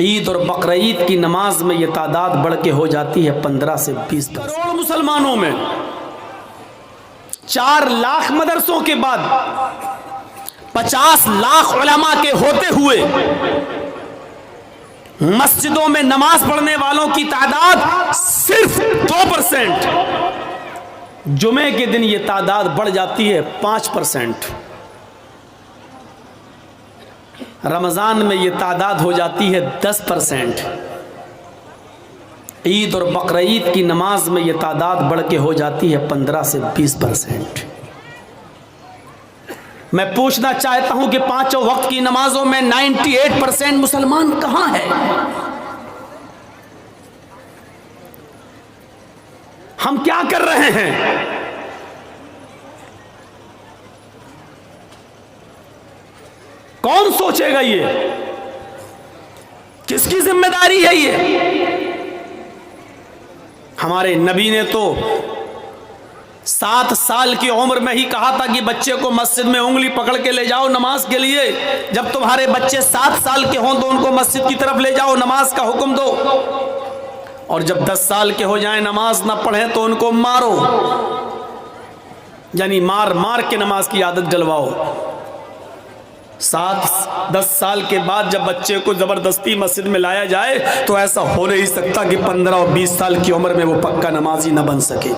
ईद और बकरीद की नमाज में ये तादाद बढ़ के हो जाती है 15 से 20 करोड़। मुसलमानों में 4 लाख मदरसों के बाद 50 लाख उलमा के होते हुए मस्जिदों में नमाज पढ़ने वालों की तादाद सिर्फ 2%। जुमे के दिन ये तादाद बढ़ जाती है 5%। रमज़ान में ये तादाद हो जाती है 10%। ईद और बकरीद की नमाज में ये तादाद बढ़ के हो जाती है 15 से 20%। मैं पूछना चाहता हूं कि 5 वक्त की नमाजों में 98% मुसलमान कहां है? हम क्या कर रहे हैं? कौन सोचेगा? ये किसकी जिम्मेदारी है? ये हमारे नबी ने तो 7 साल की उम्र में ही कहा था कि बच्चे को मस्जिद में उंगली पकड़ के ले जाओ नमाज के लिए। जब तुम्हारे बच्चे 7 साल के हों तो उनको मस्जिद की तरफ ले जाओ, नमाज का हुक्म दो। और जब 10 साल के हो जाएं नमाज ना पढ़ें तो उनको मारो, यानी मार मार के नमाज की आदत डलवाओ। 7-10 साल के बाद जब बच्चे को जबरदस्ती मस्जिद में लाया जाए तो ऐसा हो नहीं सकता कि 15 और 20 साल की उम्र में वो पक्का नमाजी ना बन सके।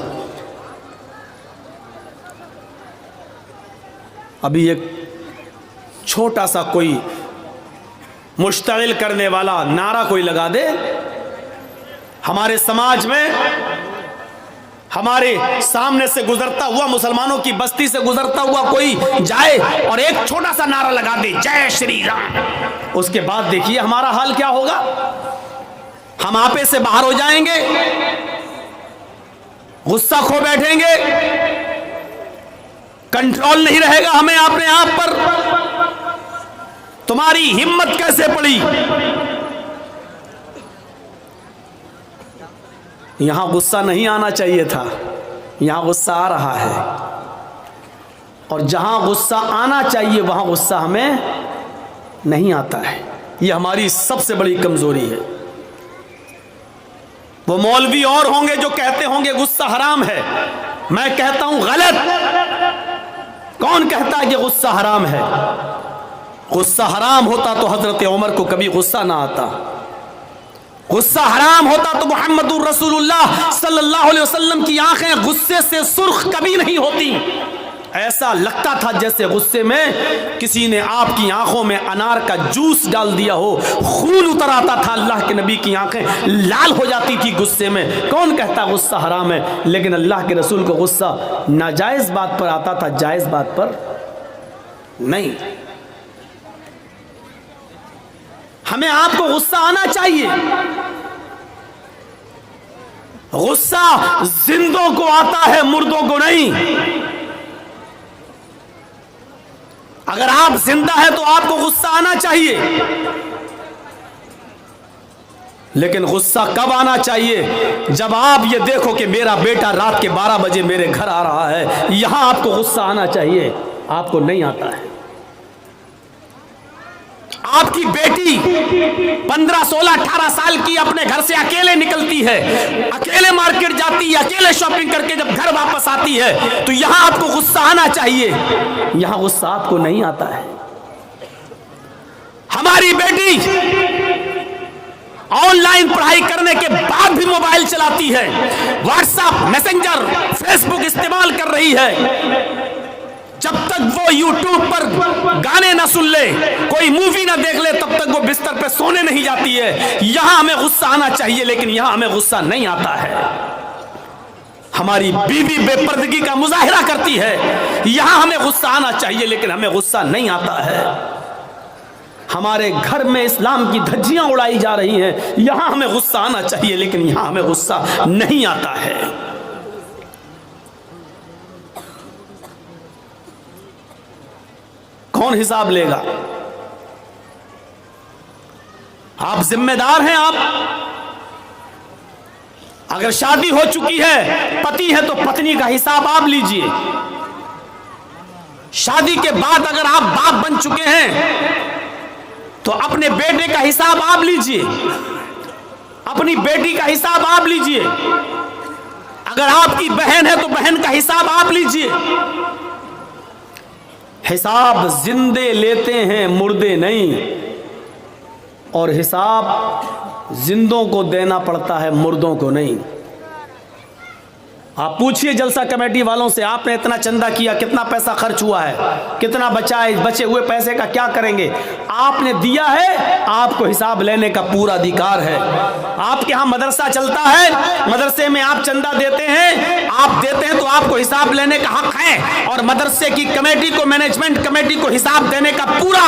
अभी एक छोटा सा कोई मुश्तइल करने वाला नारा कोई लगा दे, हमारे समाज में हमारे सामने से गुजरता हुआ, मुसलमानों की बस्ती से गुजरता हुआ कोई जाए और एक छोटा सा नारा लगा दे, जय श्री राम, उसके बाद देखिए हमारा हाल क्या होगा। हम आपे से बाहर हो जाएंगे, गुस्सा खो बैठेंगे, कंट्रोल नहीं रहेगा हमें अपने आप पर। तुम्हारी हिम्मत कैसे पड़ी? यहां गुस्सा नहीं आना चाहिए था, यहां गुस्सा आ रहा है। और जहां गुस्सा आना चाहिए वहां गुस्सा हमें नहीं आता है। यह हमारी सबसे बड़ी कमजोरी है। वो मौलवी और होंगे जो कहते होंगे गुस्सा हराम है, मैं कहता हूं गलत। कौन कहता है कि गुस्सा हराम है? गुस्सा हराम होता तो हजरत उमर को कभी गुस्सा ना आता। गुस्सा हराम होता तो मुहम्मदुर रसूलुल्लाह सल्लल्लाहु अलैहि वसल्लम की आंखें गुस्से से सुर्ख कभी नहीं होती। ऐसा लगता था जैसे गुस्से में किसी ने आपकी आंखों में अनार का जूस डाल दिया हो, खून उतर आता था। अल्लाह के नबी की आंखें लाल हो जाती थी गुस्से में। कौन कहता गुस्सा हराम है? लेकिन अल्लाह के रसूल को गुस्सा नाजायज बात पर आता था, जायज बात पर नहीं। हमें आपको गुस्सा आना चाहिए। गुस्सा जिंदों को आता है, मुर्दों को नहीं। अगर आप जिंदा है तो आपको गुस्सा आना चाहिए, लेकिन गुस्सा कब आना चाहिए? जब आप ये देखो कि मेरा बेटा रात के 12 बजे मेरे घर आ रहा है, यहां आपको गुस्सा आना चाहिए। आपको नहीं आता है। आपकी बेटी 15, 16, 18 साल की अपने घर से अकेले निकलती है, अकेले मार्केट जाती है, अकेले शॉपिंग करके जब घर वापस आती है तो यहां आपको गुस्सा आना चाहिए। यहां गुस्सा आपको नहीं आता है। हमारी बेटी ऑनलाइन पढ़ाई करने के बाद भी मोबाइल चलाती है, व्हाट्सएप, मैसेंजर, फेसबुक इस्तेमाल कर रही है। जब तक वो यूट्यूब पर गाने ना सुन ले, कोई मूवी ना देख ले, तब तक वो बिस्तर पे सोने नहीं जाती है। यहां हमें गुस्सा आना चाहिए, लेकिन यहां हमें गुस्सा नहीं आता है। हमारी बीवी बेपर्दगी का मुजाहिरा करती है, यहां हमें गुस्सा आना चाहिए, लेकिन हमें गुस्सा नहीं आता है। हमारे घर में इस्लाम की धज्जियां उड़ाई जा रही हैं, यहां हमें गुस्सा आना चाहिए, लेकिन यहां हमें गुस्सा नहीं आता है। कौन हिसाब लेगा? आप जिम्मेदार हैं। आप अगर शादी हो चुकी है, पति है, तो पत्नी का हिसाब आप लीजिए। शादी के बाद अगर आप बाप बन चुके हैं तो अपने बेटे का हिसाब आप लीजिए, अपनी बेटी का हिसाब आप लीजिए, अगर आपकी बहन है तो बहन का हिसाब आप लीजिए। हिसाब जिंदे लेते हैं, मुर्दे नहीं, और हिसाब जिंदों को देना पड़ता है, मुर्दों को नहीं। आप पूछिए जलसा कमेटी वालों से, आपने इतना चंदा किया, कितना पैसा खर्च हुआ है, कितना बचा है, बचे हुए पैसे का क्या करेंगे? आपने दिया है, आपको हिसाब लेने का पूरा अधिकार है। आपके यहाँ मदरसा चलता है, मदरसे में आप चंदा देते हैं, आप देते हैं तो आपको हिसाब लेने का हक है, और मदरसे की कमेटी को, मैनेजमेंट कमेटी को हिसाब देने का पूरा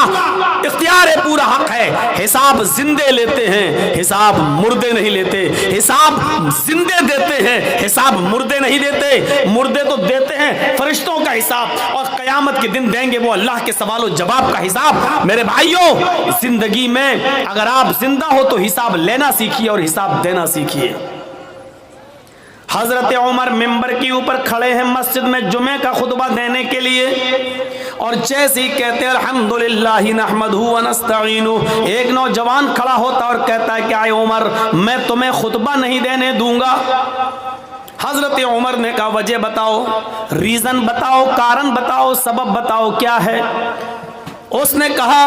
इख्तियार है, पूरा हक है। हिसाब जिंदे लेते हैं, हिसाब मुर्दे नहीं लेते। हिसाब जिंदे देते हैं, हिसाब मुर्दे नहीं देते। मुर्दे तो देते हैं फरिश्तों का हिसाब, और कयामत के दिन देंगे वो अल्लाह के सवाल जवाब का हिसाब। मेरे भाइयों, जिंदगी में अगर आप जिंदा हो तो हिसाब लेना सीखिए और हिसाब देना सीखिए। हजरत उमर मिंबर के ऊपर खड़े हैं मस्जिद में जुमे का खुतबा देने के लिए, और जैसे ही कहते हैं अल्हम्दुलिल्लाह नहमदहू व नस्तईनु, एक नौजवान खड़ा होता और कहता है क्या उमर, मैं तुम्हें खुतबा नहीं देने दूंगा। हजरत उमर ने कहा वजह बताओ, रीजन बताओ, कारण बताओ, सबब बताओ, क्या है? उसने कहा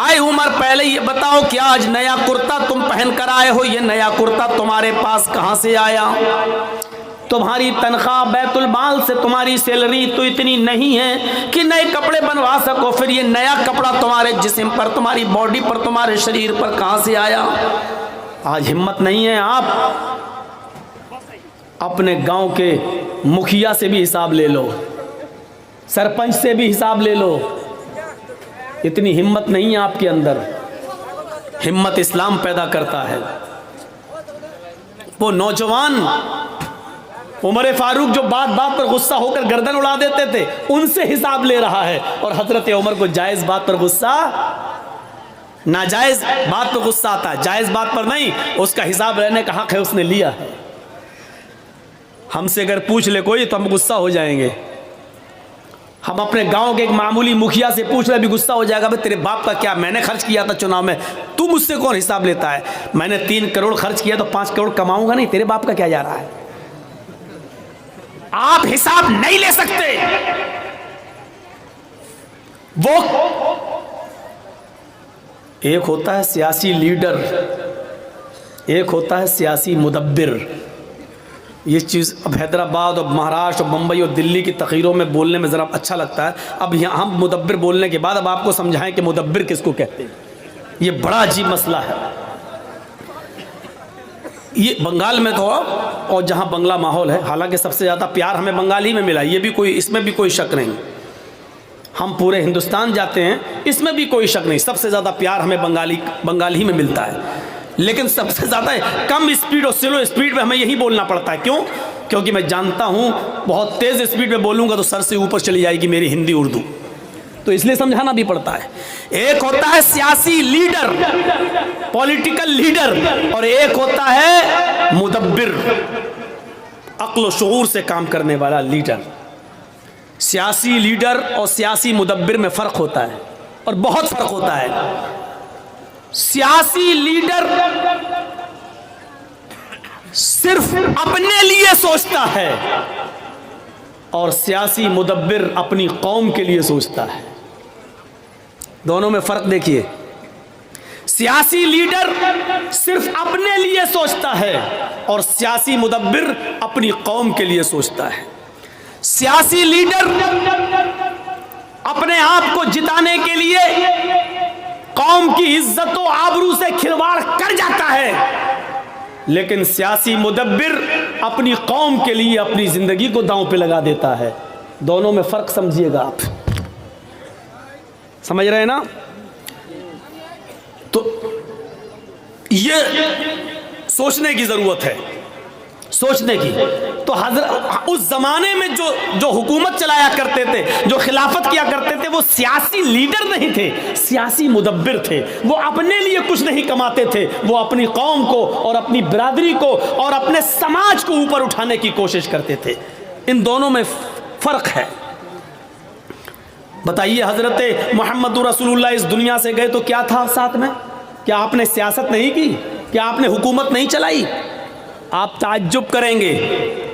आए उमर, पहले ये बताओ कि आज नया कुर्ता तुम पहन कर आए हो, ये नया कुर्ता तुम्हारे पास कहां से आया? तुम्हारी तनख्वाह बैतुल माल से, तुम्हारी सैलरी तो इतनी नहीं है कि नए कपड़े बनवा सको, फिर ये नया कपड़ा तुम्हारे जिस्म पर, तुम्हारी बॉडी पर, तुम्हारे शरीर पर कहां से आया? आज हिम्मत नहीं है, आप अपने गांव के मुखिया से भी हिसाब ले लो, सरपंच से भी हिसाब ले लो। इतनी हिम्मत नहीं है आपके अंदर। हिम्मत इस्लाम पैदा करता है। वो नौजवान उमर फारूक जो बात बात पर गुस्सा होकर गर्दन उड़ा देते थे, उनसे हिसाब ले रहा है, और हजरत उमर को जायज बात पर गुस्सा, नाजायज बात पर गुस्सा आता है, जायज बात पर नहीं। उसका हिसाब लेने का हक है, उसने लिया है। हमसे अगर पूछ ले कोई तो हम गुस्सा हो जाएंगे। हम अपने गांव के एक मामूली मुखिया से पूछ ले भी गुस्सा हो जाएगा, भाई तेरे बाप का क्या, मैंने खर्च किया था चुनाव में, तू मुझसे कौन हिसाब लेता है? मैंने 3 करोड़ खर्च किया तो 5 करोड़ कमाऊंगा नहीं, तेरे बाप का क्या जा रहा है? आप हिसाब नहीं ले सकते। वो एक होता है सियासी लीडर, एक होता है सियासी मुदब्बिर। ये चीज़ अब हैदराबाद और महाराष्ट्र और मुंबई और दिल्ली की तकरीरों में बोलने में ज़रा अच्छा लगता है। अब यहाँ हम मुदब्बिर बोलने के बाद अब आपको समझाएं कि मुदब्बिर किसको कहते हैं। ये बड़ा अजीब मसला है। ये बंगाल में तो, और जहाँ बंगला माहौल है, हालांकि सबसे ज़्यादा प्यार हमें बंगाली में मिला, ये भी कोई, इसमें भी कोई शक नहीं। हम पूरे हिंदुस्तान जाते हैं, इसमें भी कोई शक नहीं, सबसे ज़्यादा प्यार हमें बंगाली ही में मिलता है। लेकिन सबसे ज़्यादा कम स्पीड और स्लो स्पीड में हमें यही बोलना पड़ता है। क्यों? क्योंकि मैं जानता हूँ बहुत तेज़ स्पीड में बोलूँगा तो सर से ऊपर चली जाएगी मेरी हिंदी उर्दू, तो इसलिए समझाना भी पड़ता है। एक होता है सियासी लीडर, पॉलिटिकल लीडर, और एक होता है मुदब्बिर, अक्ल शऊर से काम करने वाला लीडर। सियासी लीडर और सियासी मुदब्बिर में फ़र्क होता है, और बहुत फ़र्क होता है। सियासी लीडर सिर्फ अपने लिए सोचता है, और सियासी मुदब्बिर अपनी कौम के लिए सोचता है। दोनों में फर्क देखिए। सियासी लीडर सिर्फ अपने लिए सोचता है, और सियासी मुदब्बिर अपनी कौम के लिए सोचता है। सियासी लीडर अपने आप को जिताने के लिए कौम की इज्जत और आबरू से खिलवाड़ कर जाता है, लेकिन सियासी मुदब्बिर अपनी कौम के लिए अपनी जिंदगी को दांव पे लगा देता है। दोनों में फर्क समझिएगा आप, समझ रहे हैं ना? तो ये सोचने की जरूरत है, सोचने की। तो उस जमाने में जो हुकूमत चलाया करते थे, जो खिलाफत किया करते थे, वो सियासी लीडर नहीं थे, सियासी मुदब्बिर थे। वो अपने लिए कुछ नहीं कमाते थे, वो अपनी कौम को और अपनी बिरादरी को और अपने समाज को ऊपर उठाने की कोशिश करते थे। इन दोनों में फर्क है। बताइए, हजरत मोहम्मद रसूलुल्लाह इस दुनिया से गए तो क्या था साथ में? क्या आपने सियासत नहीं की? क्या आपने हुकूमत नहीं चलाई? आप ताज्जुब करेंगे,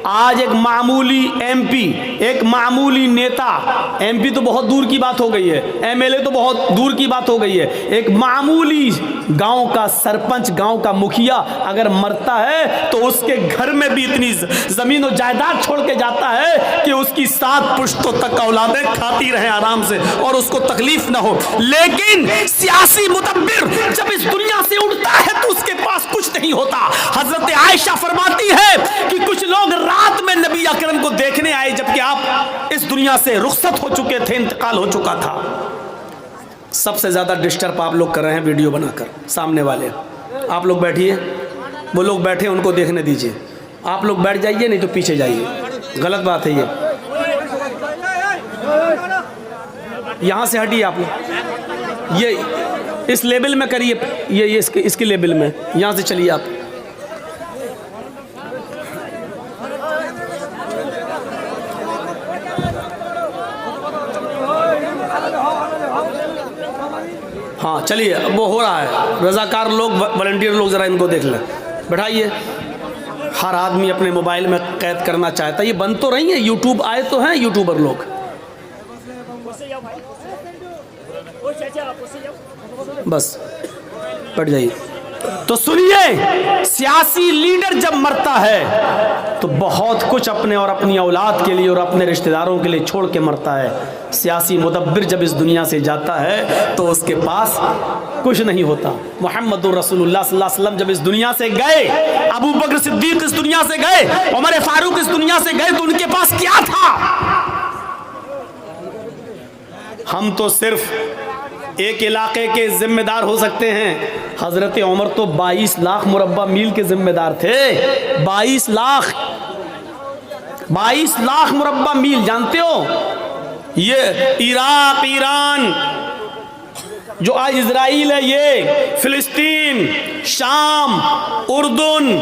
आज एक मामूली एमपी, एक मामूली नेता, एमपी तो बहुत दूर की बात हो गई है, एमएलए तो बहुत दूर की बात हो गई है, एक मामूली गांव का सरपंच, गांव का मुखिया अगर मरता है तो उसके घर में भी इतनी जमीन और जायदाद छोड़ के जाता है कि उसकी 7 पुश्तों तक औलादें खाती रहे आराम से और उसको तकलीफ ना हो। लेकिन सियासी मुदब्बिर जब इस दुनिया से उठता है तो उसके पास कुछ नहीं होता। हजरत आयशा फरमाती है कि कुछ लोग रात में नबी अकरम को देखने आए जबकि आप इस दुनिया से रुखसत हो चुके थे, इंतकाल हो चुका था। सबसे ज्यादा डिस्टर्ब आप लोग कर रहे हैं वीडियो बनाकर। सामने वाले आप लोग बैठिए, वो लोग बैठे उनको देखने दीजिए। आप लोग बैठ जाइए, नहीं तो पीछे जाइए, गलत बात है ये। यहां से हटिए आप लोग, ये इस लेवल में करिए, ये इसके लेवल में, यहां से चलिए आप। हाँ चलिए, अब वो हो रहा है, रजाकार लोग, वॉलंटियर लोग ज़रा इनको देख लें, बैठाइए। हर आदमी अपने मोबाइल में कैद करना चाहता है, ये बंद तो रही है, यूट्यूब आए तो हैं यूट्यूबर लोग। बस बैठ जाइए। तो सुनिए, सियासी लीडर जब मरता है तो बहुत कुछ अपने और अपनी औलाद के लिए और अपने रिश्तेदारों के लिए छोड़ के मरता है। सियासी मुदब्बिर जब इस दुनिया से जाता है तो उसके पास कुछ नहीं होता। मोहम्मद रसूलुल्लाह सल्लल्लाहु अलैहि वसल्लम जब इस दुनिया से गए, अबू बकर सिद्दीक इस दुनिया से गए, उमर फारूक इस दुनिया से गए, तो उनके पास क्या था? हम तो सिर्फ एक इलाके के जिम्मेदार हो सकते हैं। हजरत उमर तो 22 लाख मुरब्बा मील के जिम्मेदार थे। 22 लाख मुरब्बा मील, जानते हो? ये इराक, ईरान, जो आज इजराइल है, ये फिलिस्तीन, शाम, उर्दुन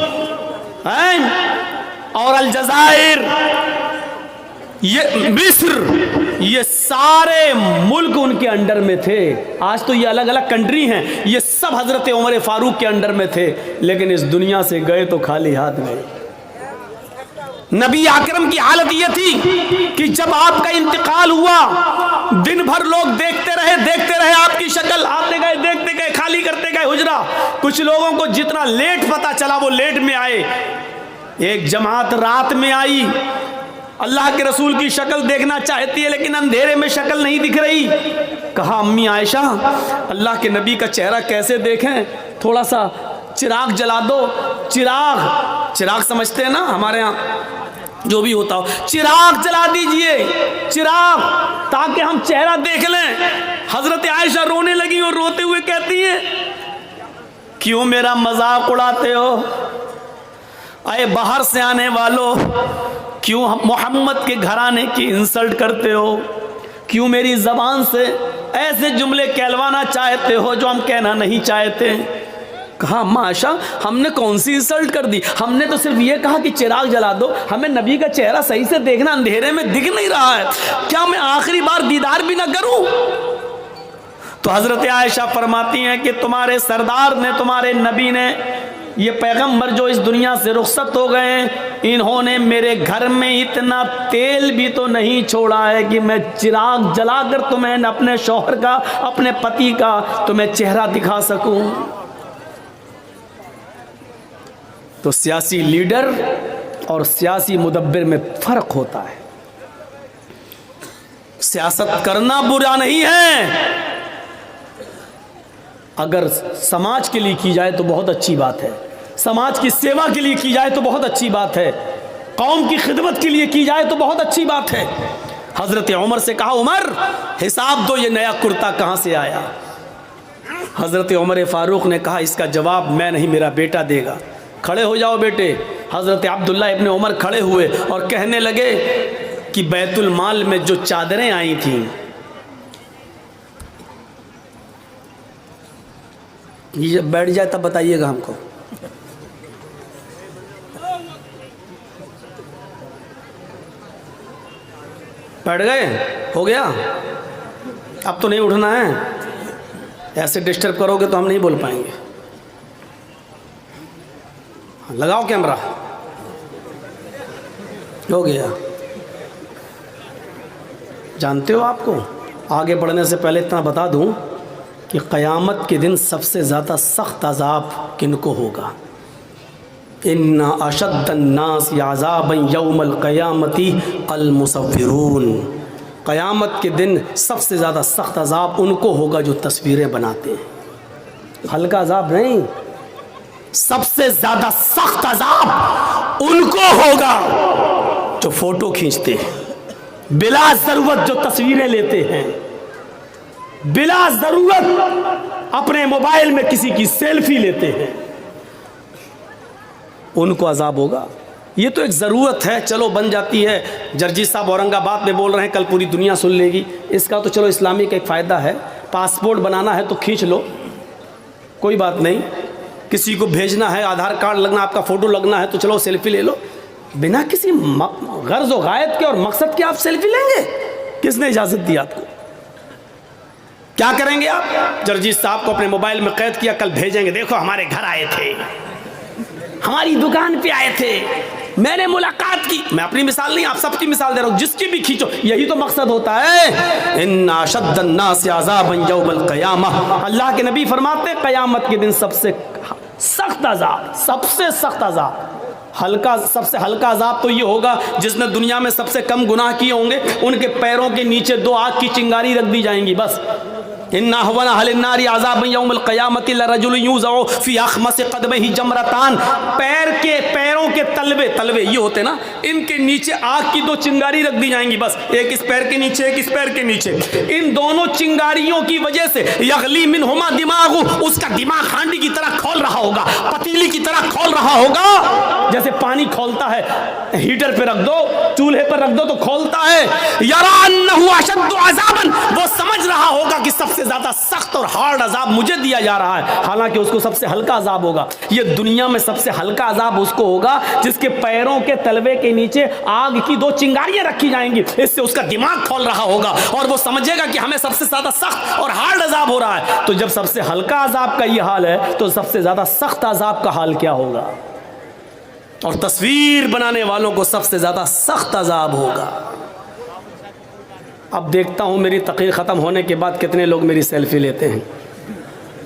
और अलजायर, ये मिस्र, ये सारे मुल्क उनके अंडर में थे। आज तो ये अलग अलग कंट्री हैं, ये सब हजरत उमर फारूक के अंडर में थे। लेकिन इस दुनिया से गए तो खाली हाथ गए। नबी आकरम की हालत ये थी कि जब आपका इंतकाल हुआ, दिन भर लोग देखते रहे आपकी शक्ल, आते गए, देखते गए, खाली करते गए हुजरा। कुछ लोगों को जितना लेट पता चला वो लेट में आए। एक जमात रात में आई, अल्लाह के रसूल की शक्ल देखना चाहती है लेकिन अंधेरे में शक्ल नहीं दिख रही। कहा, अम्मी आयशा, अल्लाह के नबी का चेहरा कैसे देखें, थोड़ा सा चिराग जला दो। चिराग समझते हैं ना, हमारे यहाँ जो भी होता हो, चिराग जला दीजिए, चिराग, ताकि हम चेहरा देख लें। हजरत आयशा रोने लगी और रोते हुए कहती है, क्यों मेरा मजाक उड़ाते हो? अरे बाहर से आने वालों, क्यों मोहम्मद के घराने की इंसल्ट करते हो? क्यों मेरी जबान से ऐसे जुमले कहलवाना चाहते हो जो हम कहना नहीं चाहते? कहा, माशा, हमने कौन सी इंसल्ट कर दी? हमने तो सिर्फ ये कहा कि चिराग जला दो, हमें नबी का चेहरा सही से देखना, अंधेरे में दिख नहीं रहा है, क्या मैं आखिरी बार दीदार भी ना करूं? तो हजरत आयशा फरमाती हैं कि तुम्हारे सरदार ने, तुम्हारे नबी ने, ये पैगंबर जो इस दुनिया से रुखसत हो गए, इन्होंने मेरे घर में इतना तेल भी तो नहीं छोड़ा है कि मैं चिराग जलाकर तुम्हें, अपने शौहर का, अपने पति का तुम्हें चेहरा दिखा सकूं। तो सियासी लीडर और सियासी मुदब्बिर में फर्क होता है। सियासत करना बुरा नहीं है, अगर समाज के लिए की जाए तो बहुत अच्छी बात है, समाज की सेवा के लिए की जाए तो बहुत अच्छी बात है, कौम की खिदमत के लिए की जाए तो बहुत अच्छी बात है। हजरत उमर से कहा, उमर हिसाब दो, ये नया कुर्ता कहाँ से आया? हजरत उमर फारूक ने कहा, इसका जवाब मैं नहीं, मेरा बेटा देगा। खड़े हो जाओ बेटे। हजरत अब्दुल्ला इब्ने उमर खड़े हुए और कहने लगे कि बैतुल माल में जो चादरें आई थीं, ये जब बैठ जाए तब बताइएगा हमको। बैठ गए? हो गया? अब तो नहीं उठना है, ऐसे डिस्टर्ब करोगे तो हम नहीं बोल पाएंगे। लगाओ कैमरा, हो गया। जानते हो, आपको आगे बढ़ने से पहले इतना बता दूं कि क़यामत के दिन सबसे ज़्यादा सख्त अज़ाब किनको होगा। इन्ना अशद्दन्नास अज़ाबन यौमल क़यामती अल मुसव्विरून। क़यामत के दिन सबसे ज़्यादा सख्त अज़ाब उनको होगा जो तस्वीरें बनाते हैं। हल्का अज़ाब नहीं, सबसे ज़्यादा सख्त अज़ाब उनको होगा जो फ़ोटो खींचते हैं, बिला ज़रूरत जो तस्वीरें लेते हैं, बिला ज़रूरत अपने मोबाइल में किसी की सेल्फी लेते हैं, उनको अज़ाब होगा। ये तो एक ज़रूरत है, चलो बन जाती है। जर्जी साहब औरंगाबाद में बोल रहे हैं, कल पूरी दुनिया सुन लेगी। इसका तो चलो इस्लामी का एक फ़ायदा है, पासपोर्ट बनाना है तो खींच लो, कोई बात नहीं। किसी को भेजना है, आधार कार्ड लगना, आपका फ़ोटो लगना है तो चलो सेल्फी ले लो। बिना किसी गर्ज़ व गायत के और मकसद के आप सेल्फी लेंगे? किसने इजाज़त दी आपको? क्या करेंगे आप? जर्जी साहब को अपने मोबाइल में कैद किया, कल भेजेंगे, देखो हमारे घर आए थे, हमारी दुकान पे आए थे, मैंने मुलाकात की। मैं अपनी मिसाल नहीं, आप सबकी मिसाल दे रहा हूँ, जिसकी भी खींचो, यही तो मकसद होता है। इन्ना अशद्दन्नास अज़ाबन यौमल क़यामह। अल्लाह के नबी फरमाते क़यामत के दिन सबसे सख्त अज़ाब, सबसे सख्त अज़ाब, हल्का, सबसे हल्का अज़ाब तो ये होगा जिसने दुनिया में सबसे कम गुनाह किए होंगे, उनके पैरों के नीचे 2 आग की चिंगारी रख दी जाएंगी बस। इन्ना अहवना अहलिन नारी अज़ाबन यौमल क़यामति लरजुल युज़अ फ़ी अख़मसि क़दमिही जमरतान। पैरों के तलवे ये होते ना, इनके नीचे आग की 2 चिंगारी रख दी जाएंगी बस, एक इस पैर के नीचे, एक इस पैर के नीचे। इन दोनों चिंगारियों की वजह से यग़ली मिनहुमा दिमागु, उसका दिमाग हांडी की तरह खोल रहा होगा, पतीली की तरह खोल रहा होगा, जैसे पानी खोलता है, हीटर पे रख दो, चूल्हे पर रख दो तो खोलता है। यरा अन्नहु अशद्दु अज़ाबन, वो समझ रहा होगा कि सबसे ज्यादा सख्त और हार्ड अजाब मुझे दिया जा रहा है, हालांकि उसको सबसे हल्का अजाब होगा। ये दुनिया में सबसे हल्का अजाब उसको होगा जिसके पैरों के तलवे के नीचे आग की 2 चिंगारियां रखी जाएंगी, इससे उसका दिमाग खोल रहा होगा और वो समझेगा कि हमें सबसे ज्यादा सख्त और हार्ड अजाब हो रहा है। तो जब सबसे हल्का अजाब का ये हाल है तो सबसे ज्यादा सख्त अजाब का हाल क्या होगा? और तस्वीर बनाने वालों को सबसे ज्यादा सख्त अजाब होगा। अब देखता हूँ मेरी तकरीर ख़त्म होने के बाद कितने लोग मेरी सेल्फी लेते हैं,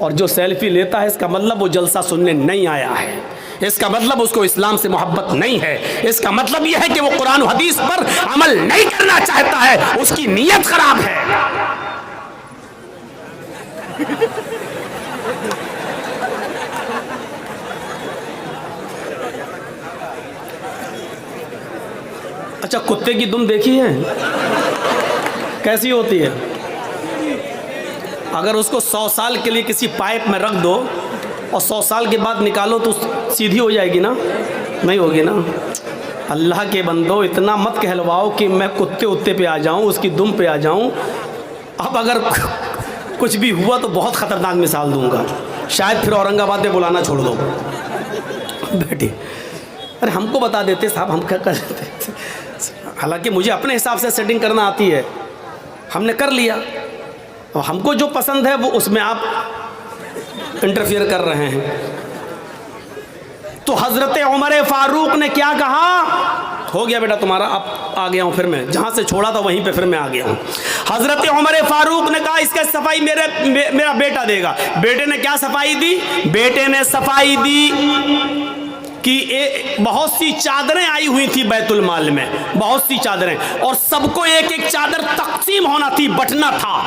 और जो सेल्फी लेता है इसका मतलब वो जलसा सुनने नहीं आया है, इसका मतलब उसको इस्लाम से मोहब्बत नहीं है, इसका मतलब यह है कि वो कुरान और हदीस पर अमल नहीं करना चाहता है, उसकी नीयत खराब है। अच्छा, कुत्ते की दुम देखी है कैसी होती है? अगर उसको 100 साल के लिए किसी पाइप में रख दो और 100 साल के बाद निकालो तो सीधी हो जाएगी ना? नहीं होगी ना? अल्लाह के बंदो, इतना मत कहलवाओ कि मैं कुत्ते उत्ते पे आ जाऊं, उसकी दुम पे आ जाऊं। अब अगर कुछ भी हुआ तो बहुत ख़तरनाक मिसाल दूंगा, शायद फिर औरंगाबाद में बुलाना छोड़ दो। बेटी, अरे हमको बता देते साहब, हम क्या कर देते। हालांकि मुझे अपने हिसाब से सेटिंग करना आती है, हमने कर लिया, और हमको जो पसंद है वो उसमें आप इंटरफियर कर रहे हैं। तो हज़रत उमर फारूक ने क्या कहा? हो गया बेटा तुम्हारा, अब आ गया हूँ, फिर मैं जहाँ से छोड़ा था वहीं पे फिर मैं आ गया हूँ। हज़रत उमर फारूक ने कहा इसका सफाई मेरा बेटा देगा। बेटे ने क्या सफाई दी? बेटे ने सफाई दी कि बहुत सी चादरें आई हुई थी बैतुल माल में, बहुत सी चादरें, और सबको एक एक चादर तकसीम होना थी, बंटना था,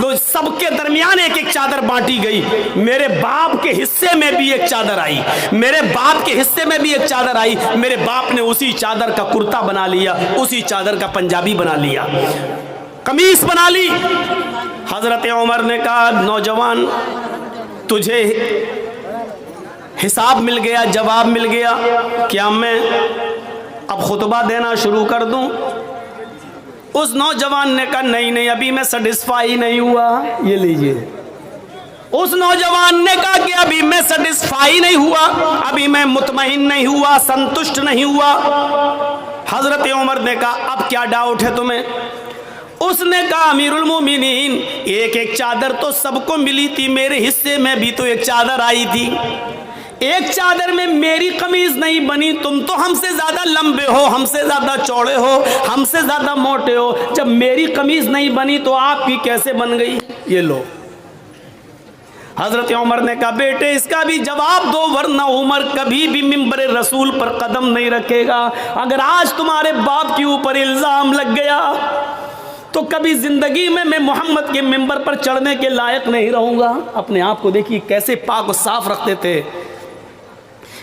तो सबके दरमियान एक एक चादर बांटी गई। मेरे बाप के हिस्से में भी एक चादर आई, मेरे बाप के हिस्से में भी एक चादर आई। मेरे बाप ने उसी चादर का कुर्ता बना लिया, उसी चादर का पंजाबी बना लिया, कमीज बना ली। हजरत उमर ने कहा नौजवान, तुझे हिसाब मिल गया, जवाब मिल गया, क्या मैं अब खुतबा देना शुरू कर दूं? उस नौजवान ने कहा नहीं नहीं, अभी मैं सेटिस्फाई नहीं हुआ। ये लीजिए, उस नौजवान ने कहा कि अभी मैं सेटिस्फाई नहीं हुआ, अभी मैं मुतमईन नहीं हुआ, संतुष्ट नहीं हुआ। हजरत उमर ने कहा अब क्या डाउट है तुम्हें? उसने कहा अमीरुल मोमिनीन, एक एक चादर तो सबको मिली थी, मेरे हिस्से में भी तो एक चादर आई थी। एक चादर में मेरी कमीज नहीं बनी, तुम तो हमसे ज्यादा लंबे हो, हमसे ज्यादा चौड़े हो, हमसे ज्यादा मोटे हो, जब मेरी कमीज नहीं बनी तो आपकी कैसे बन गई? ये लो। हजरत उमर ने कहा बेटे इसका भी जवाब दो, वरना उमर कभी भी मिंबर रसूल पर कदम नहीं रखेगा। अगर आज तुम्हारे बाप के ऊपर इल्जाम लग गया तो कभी जिंदगी में मैं मोहम्मद के मिंबर पर चढ़ने के लायक नहीं रहूंगा। अपने आप को देखिए कैसे पाक और साफ रखते थे।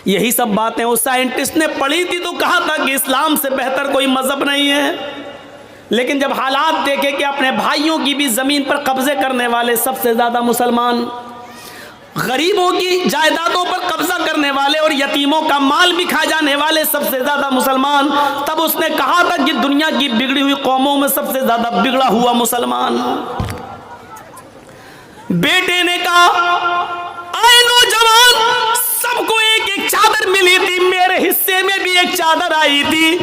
यही सब बातें उस साइंटिस्ट ने पढ़ी थी तो कहा था कि इस्लाम से बेहतर कोई मजहब नहीं है, लेकिन जब हालात देखे कि अपने भाइयों की भी जमीन पर कब्जे करने वाले सबसे ज्यादा मुसलमान, गरीबों की जायदादों पर कब्जा करने वाले और यतीमों का माल भी खा जाने वाले सबसे ज्यादा मुसलमान, तब उसने कहा था कि दुनिया की बिगड़ी हुई कौमों में सबसे ज्यादा बिगड़ा हुआ मुसलमान। बेटे ने कहा आए नौजवान, सबको एक एक चादर मिली थी, मेरे हिस्से में भी एक चादर आई थी,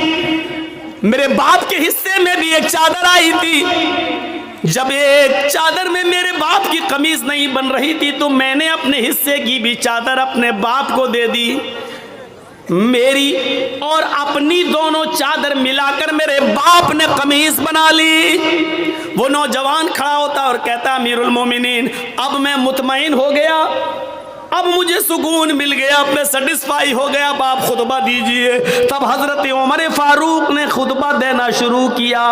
मेरे बाप के हिस्से में भी एक चादर आई थी। जब एक चादर में मेरे बाप की कमीज नहीं बन रही थी तो मैंने अपने हिस्से की भी चादर अपने बाप को दे दी। मेरी और अपनी दोनों चादर मिलाकर मेरे बाप ने कमीज बना ली। वो नौजवान खड़ा होता और कहता अमीरुल मोमिनीन, अब मैं मुतमईन हो गया, अब मुझे सुकून मिल गया, अब मैं सेटिस्फाई हो गया, अब आप खुतबा दीजिए। तब हजरत उमर फारूक ने खुतबा देना शुरू किया।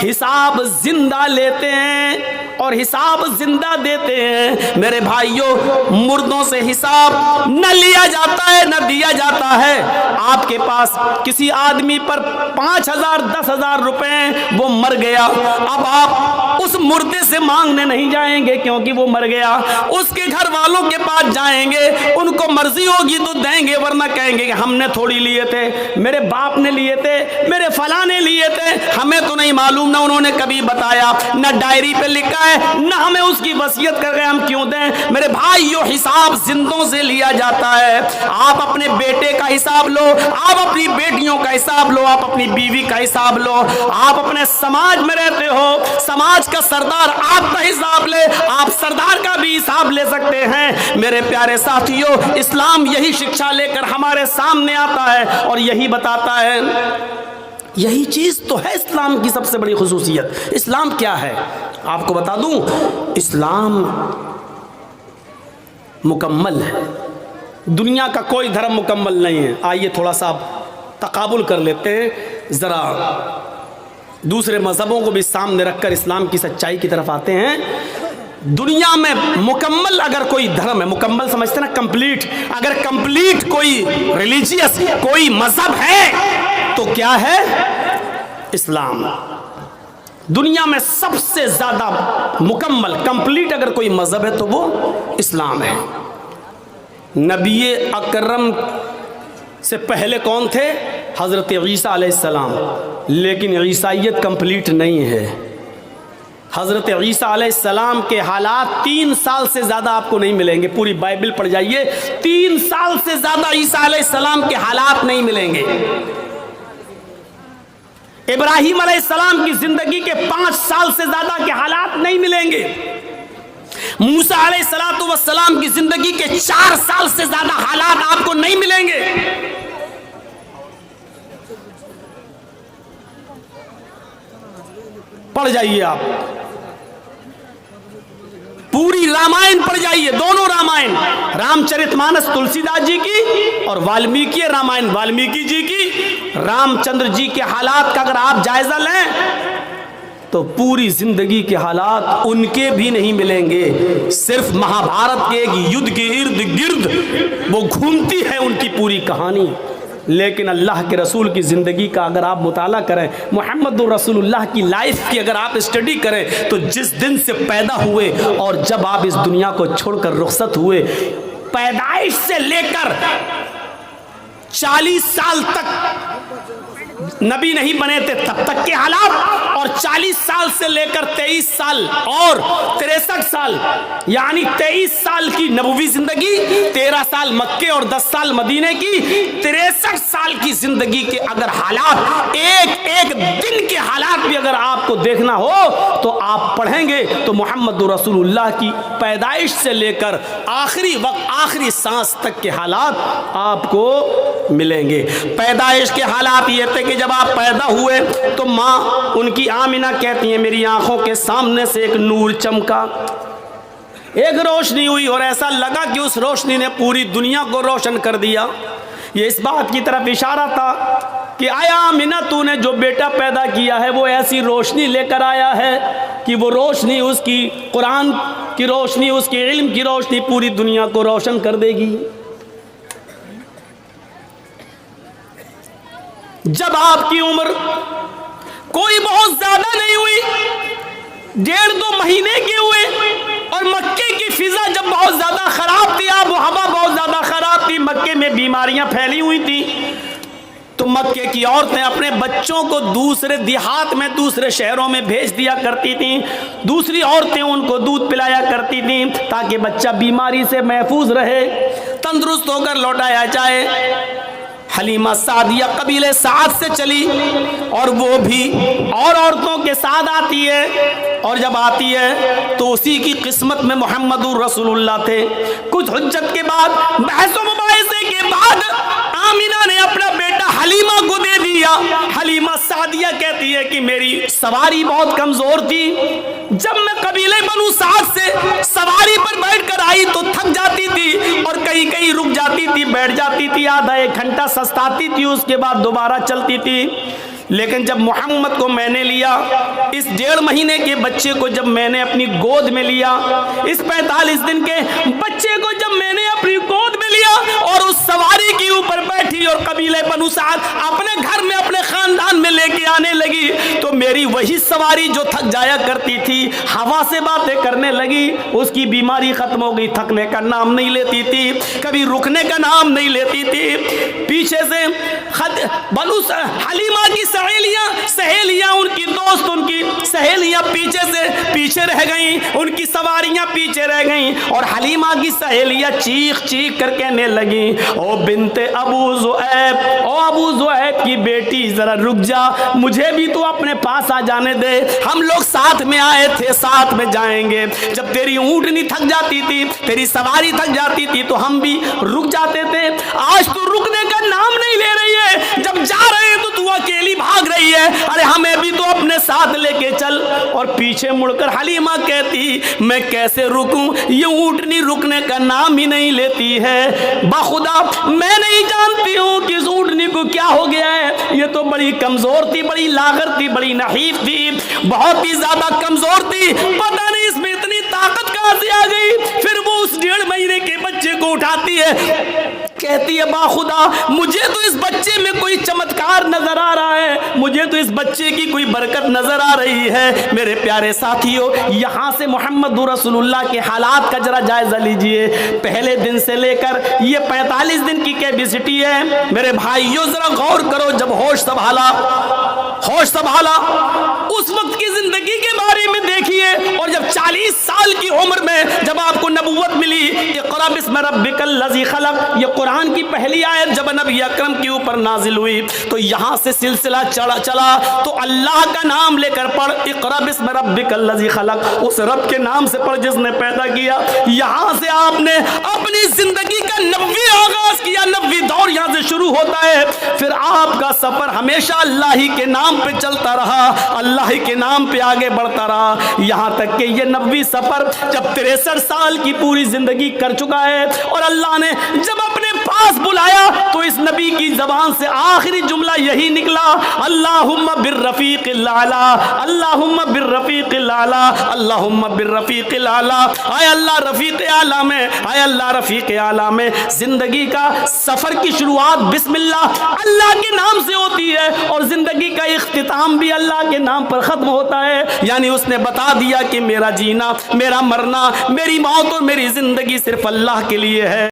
हिसाब जिंदा लेते हैं और हिसाब जिंदा देते हैं। मेरे भाइयों, मुर्दों से हिसाब न लिया जाता है न दिया जाता है। आपके पास किसी आदमी पर 5,000 10,000 रुपए, वो मर गया, अब आप उस मुर्दे से मांगने नहीं जाएंगे क्योंकि वो मर गया, उसके घर वालों के पास जाएंगे, उनको मर्जी होगी तो देंगे, वरना कहेंगे कि हमने थोड़ी लिए थे, मेरे बाप ने लिए थे, मेरे फला ने लिए थे, हमें तो नहीं मालूम, ना उन्होंने कभी बताया, ना डायरी पे लिखा है, ना हमें उसकी वसीयत कर गए, हम क्यों दें? मेरे भाइयों, हिसाब जिंदों से लिया जाता है। आप अपने बेटे का हिसाब लो, आप अपनी बेटियों का हिसाब लो, आप अपनी बीवी का हिसाब लो, आप अपने समाज में रहते हो, समाज का सरदार आपका हिसाब ले, आप सरदार का भी हिसाब ले सकते हैं। मेरे प्यारे साथियों, इस्लाम यही शिक्षा लेकर हमारे सामने आता है और यही बताता है, यही चीज तो है इस्लाम की सबसे बड़ी खुसूसियत। इस्लाम क्या है आपको बता दूं, इस्लाम मुकम्मल है। दुनिया का कोई धर्म मुकम्मल नहीं है। आइए थोड़ा सा तकाबुल कर लेते हैं, जरा दूसरे मजहबों को भी सामने रखकर इस्लाम की सच्चाई की तरफ आते हैं। दुनिया में मुकम्मल अगर कोई धर्म है, मुकम्मल समझते ना, कंप्लीट, अगर कंप्लीट कोई रिलीजियस कोई मजहब है तो क्या है? इस्लाम। दुनिया में सबसे ज्यादा मुकम्मल कंप्लीट अगर कोई मजहब है तो वो इस्लाम है। नबी अकरम से पहले कौन थे? हजरत ईसा अलैहिस्सलाम, लेकिन ईसाइयत कंप्लीट नहीं है। हजरत ईसा अलैहिस्सलाम के हालात 3 साल से ज्यादा आपको नहीं मिलेंगे। पूरी बाइबल पढ़ जाइए, 3 साल से ज्यादा ईसा अलैहिस्सलाम के हालात नहीं मिलेंगे। इब्राहिम अलैहिस्सलाम की जिंदगी के 5 साल से ज्यादा के हालात नहीं मिलेंगे। मूसा अलैहिस्सलाम की जिंदगी के 4 साल से ज्यादा हालात आपको नहीं मिलेंगे। पढ़ जाइए आप, पूरी रामायण पढ़ जाइए, दोनों रामायण, रामचरितमानस तुलसीदास जी की और वाल्मीकि रामायण वाल्मीकि जी की। रामचंद्र जी के हालात का अगर आप जायजा लें तो पूरी जिंदगी के हालात उनके भी नहीं मिलेंगे। सिर्फ महाभारत के एक युद्ध के इर्द गिर्द वो घूमती है उनकी पूरी कहानी। लेकिन अल्लाह के रसूल की ज़िंदगी का अगर आप मुताला करें, मुहम्मदुर रसूलुल्लाह की लाइफ की अगर आप स्टडी करें, तो जिस दिन से पैदा हुए और जब आप इस दुनिया को छोड़कर रुखसत हुए, पैदाइश से लेकर 40 साल तक नबी नहीं बने थे तब तक के हालात, और 40 साल से लेकर 23 साल और 63 साल, यानी 23 साल की नबवी जिंदगी, 13 साल मक्के और 10 साल मदीने की, 63 साल की जिंदगी के अगर हालात, एक एक दिन के हालात भी अगर आपको देखना हो तो आप पढ़ेंगे तो मोहम्मद रसूलुल्लाह की पैदाइश से लेकर आखिरी वक्त, आखिरी सांस तक के हालात आपको मिलेंगे। पैदाइश के हालात ये थे कि जब आप पैदा हुए तो माँ उनकी आमिना कहती है मेरी आंखों के सामने से एक नूर चमका, एक रोशनी हुई और ऐसा लगा कि उस रोशनी ने पूरी दुनिया को रोशन कर दिया। ये इस बात की तरफ इशारा था कि आया आमिना तूने जो बेटा पैदा किया है वो ऐसी रोशनी लेकर आया है कि वो रोशनी, उसकी कुरान की रोशनी, उसकी इल्म की रोशनी पूरी दुनिया को रोशन कर देगी। जब आपकी उम्र कोई बहुत ज्यादा नहीं हुई, 1.5-2 महीने के हुए, और मक्के की फिजा जब बहुत ज्यादा खराब थी, आब हवा बहुत ज्यादा खराब थी, मक्के में बीमारियां फैली हुई थी, तो मक्के की औरतें अपने बच्चों को दूसरे देहात में, दूसरे शहरों में भेज दिया करती थीं। दूसरी औरतें उनको दूध पिलाया करती थीं ताकि बच्चा बीमारी से महफूज रहे, तंदुरुस्त होकर लौटाया जाए। हलीमा सादिया कबीले साद से चली और वो भी और औरतों के साथ आती है, और जब आती है तो उसी की किस्मत में मोहम्मदुर रसूलुल्लाह थे। कुछ हुज्जत के बाद, बहस व मुबाहिसे के बाद आमिना ने अपना बेटा हलीमा को दे दिया। हलीमा सादिया कहती है कि मेरी सवारी बहुत कमजोर थी, जब मैं कबीले बनु साद से सवारी पर बैठकर आई तो थक जाती थी और कहीं कहीं रुक जाती थी, बैठ जाती थी, आधा 1 घंटा सस्ताती थी, उसके बाद दोबारा चलती थी। लेकिन जब मोहम्मद को मैंने लिया, इस 1.5 महीने के बच्चे को जब मैंने अपनी गोद में लिया, इस 45 दिन के बच्चे को जब मैंने अपनी गोद में लिया और उस सवारी के ऊपर बैठी और कबीले बनु साद अपने घर में, अपने खानदान में लेके आने लगी, तो मेरी वही सवारी जो थक जाया करती थी, हवा से बातें करने लगी, उसकी बीमारी खत्म हो गई, थकने का नाम नहीं लेती थी, कभी रुकने का नाम नहीं लेती थी। पीछे से बनु हलीमा की सहेलियां, उनकी दोस्त, उनकी सहेलियां पीछे रह गईं, उनकी सवारियां पीछे रह गईं, और हलीमा की सहेलियां चीख चीख कर कहने लगी, ओ बिनते अबू ज़ुऐब, ओ अबू ज़ुऐब की बेटी जरा रुक जा, मुझे भी तो अपने पास आ जाने दे, हम लोग साथ में आए थे, साथ में जाएंगे। जब तेरी ऊँटनी थक जाती थी, तेरी सवारी थक जाती थी तो हम भी रुक जाते थे, आज तो रुकने का नाम नहीं ले रही है, जब जा रहे हैं तो तू अकेली भाग रही है, अरे हमें भी तो अपने साथ लेके चल। और पीछे मुड़कर हलीमा कहती, मैं कैसे रुकूं, ये ऊँटनी रुकने का नाम ही नहीं लेती है, बाखुदा मैं नहीं जानती हूँ कि इस ऊँटनी को क्या हो गया है, ये तो बड़ी कमजोर थी, बड़ी लागर थी, बड़ी नहीफ थी, बहुत ही ज्यादा कमजोर थी, पता नहीं इसमें इतनी ताकत कहां से आ गई। फिर वो उस 1.5 महीने के बच्चे को उठाती है, कहती है बाखुदा मुझे तो इस बच्चे में कोई चमत्कार नजर आ रहा है, मुझे तो इस बच्चे की कोई बरकत नजर आ रही है। मेरे प्यारे साथियों, यहाँ से मोहम्मद रसूलुल्लाह के हालात का जरा जायजा लीजिए। पहले दिन से लेकर ये 45 दिन की कैपेसिटी है। मेरे भाइयों जरा गौर करो, जब होश संभाला उस वक्त की जिंदगी के बारे में देखिए, और जब 40 साल की उम्र में जब आपको नबूवत मिली, इक़रा बिस्मि रब्बिकल लज़ी खलक़, ये कुरान की पहली आयत जब नबी अकरम के ऊपर नाजिल हुई तो यहाँ से सिलसिला चला तो अल्लाह का नाम लेकर पढ़, इक़रा बिस्मि रब्बिकल लज़ी खलक़, उस रब के नाम से पढ़ जिसने पैदा किया। यहाँ से आपने अपनी जिंदगी का 90 आगाज किया, 90 दौर यहाँ से शुरू होता है। फिर आपका सफर हमेशा अल्लाह ही के नाम पे चलता रहा, अल्लाह ही के नाम पे आगे बढ़ता रहा, यहाँ तक कि ये 90 सफर जब 63 साल की पूरी जिंदगी कर चुका है, और अल्लाह ने जब अपने पास बुलाया तो इस नबी की जबान से आखिरी जुमला यही निकला, अल्लाहुम्मा बिर्रफीक़िल आला, अल्लाहुम्मा बिर्रफीक़िल आला, अल्लाहुम्मा बिर्रफीक़िल आला। आए अल्लाह रफीक़ आला में, आए अल्लाह रफीक़ आला में। जिंदगी का सफर की शुरुआत बिस्मिल्लाह अल्लाह के नाम से होती है, और जिंदगी का इख्तिताम भी अल्लाह के नाम पर खत्म होता है। यानी उसने बता दिया कि मेरा जीना, मेरा मरना, मेरी मौत और मेरी जिंदगी सिर्फ अल्लाह के लिए है।